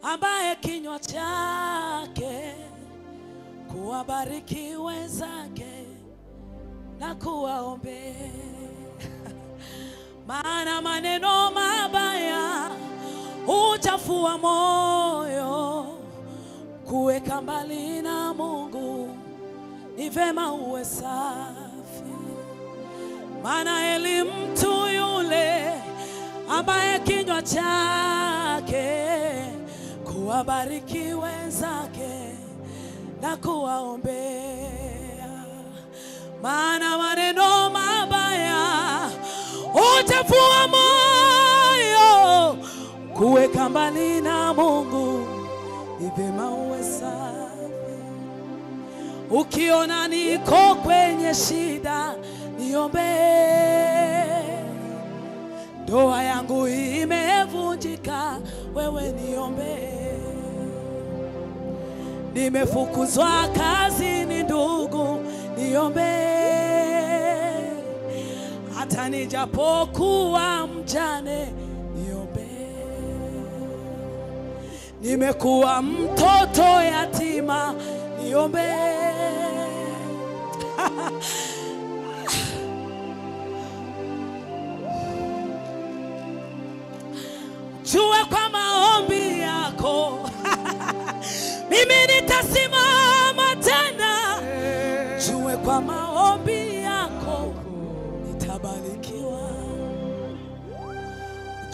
ambaye kinywa chake kuwabariki wenzake na kuwaombea. Maana maneno mabaya huchafua moyo, kuweka mbali na Mungu ni vema uwe safi. Maana heri mtu yule ambaye kinywa chake kuwabariki wenzake na kuwaombea. Maana maneno mabaya huchafua moyo, kuweka mbali na Mungu ni vema uwe safi. Ukiona niko kwenye shida niombe. Ndoa yangu imevunjika, wewe niombe. Nimefukuzwa kazini, ndugu niombe. Hata nijapokuwa mjane niombe. Nimekuwa mtoto yatima niombe. Jua kwa maombi yako mimi nitasimama tena. Jua kwa maombi yako nitabarikiwa.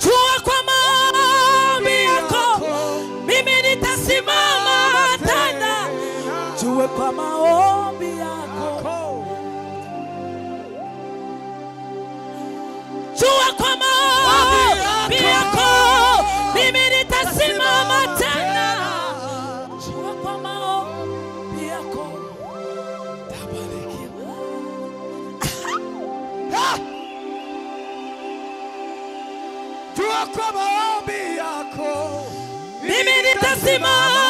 Jua kwa maombi yako mimi nitasimama tena. Jua kwa maombi yako. Jua kwa maombi yako mimi nitasimama tena. Jua kwa maombi yako nitabarikiwa. Jua kwa maombi yako mimi nitasimama